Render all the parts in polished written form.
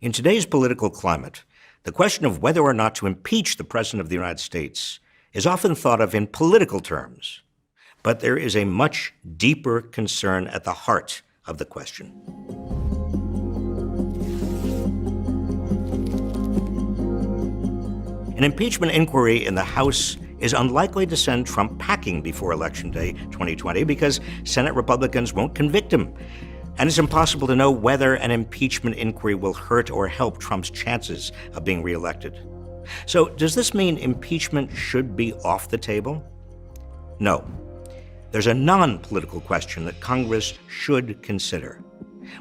In today's political climate, the question of whether or not to impeach the President of the United States is often thought of in political terms. But there is a much deeper concern at the heart of the question. An impeachment inquiry in the House is unlikely to send Trump packing before Election Day 2020 because Senate Republicans won't convict him. And it's impossible to know whether an impeachment inquiry will hurt or help Trump's chances of being reelected. So does this mean impeachment should be off the table? No. There's a non-political question that Congress should consider: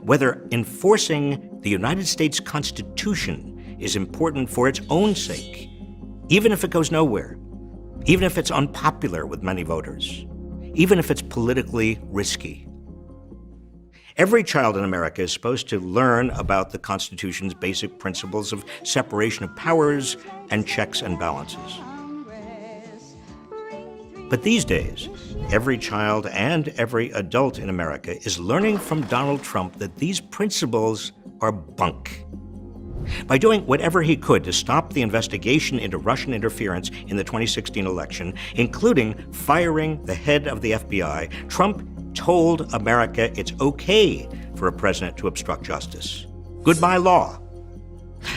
whether enforcing the United States Constitution is important for its own sake, even if it goes nowhere, even if it's unpopular with many voters, even if it's politically risky. Every child in America is supposed to learn about the Constitution's basic principles of separation of powers and checks and balances. But these days, every child and every adult in America is learning from Donald Trump that these principles are bunk. By doing whatever he could to stop the investigation into Russian interference in the 2016 election, including firing the head of the FBI, Trump told America it's okay for a president to obstruct justice. Goodbye law.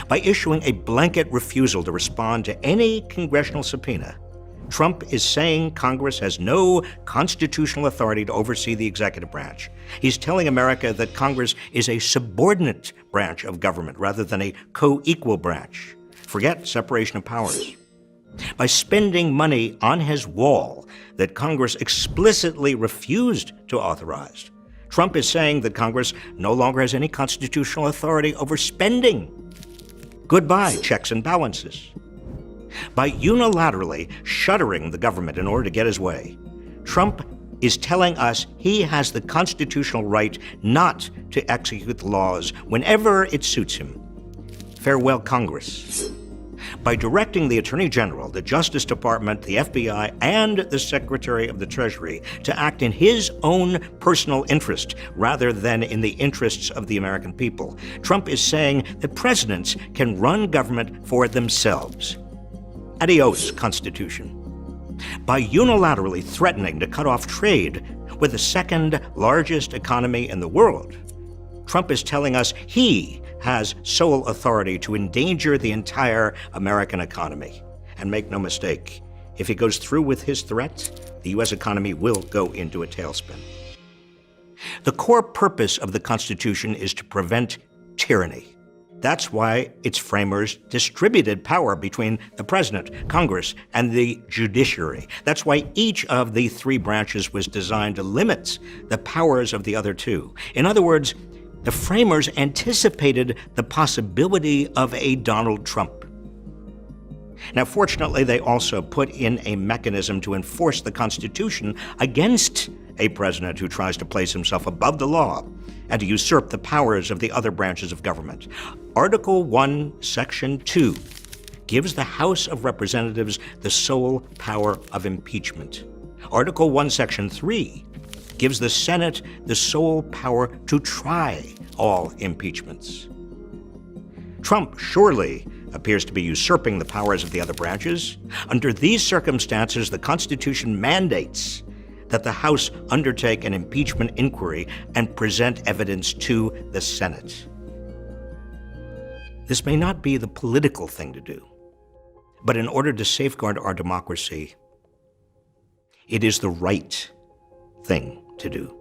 By issuing a blanket refusal to respond to any congressional subpoena, Trump is saying Congress has no constitutional authority to oversee the executive branch. He's telling America that Congress is a subordinate branch of government rather than a co-equal branch. Forget separation of powers. By spending money on his wall that Congress explicitly refused to authorize, Trump is saying that Congress no longer has any constitutional authority over spending. Goodbye checks and balances. By unilaterally shuttering the government in order to get his way, Trump is telling us he has the constitutional right not to execute the laws whenever it suits him. Farewell, Congress. By directing the Attorney General, the Justice Department, the FBI, and the Secretary of the Treasury to act in his own personal interest rather than in the interests of the American people, Trump is saying that presidents can run government for themselves. Adios, Constitution. By unilaterally threatening to cut off trade with the second largest economy in the world, Trump is telling us he has sole authority to endanger the entire American economy. And make no mistake, if he goes through with his threat, the U.S. economy will go into a tailspin. The core purpose of the Constitution is to prevent tyranny. That's why its framers distributed power between the president, Congress, and the judiciary. That's why each of the three branches was designed to limit the powers of the other two. In other words, the framers anticipated the possibility of a Donald Trump. Now, fortunately, they also put in a mechanism to enforce the Constitution against a president who tries to place himself above the law and to usurp the powers of the other branches of government. Article 1, Section 2 gives the House of Representatives the sole power of impeachment. Article 1, Section 3 gives the Senate the sole power to try all impeachments. Trump surely appears to be usurping the powers of the other branches. Under these circumstances, the Constitution mandates that the House undertake an impeachment inquiry and present evidence to the Senate. This may not be the political thing to do, but in order to safeguard our democracy, it is the right thing to do.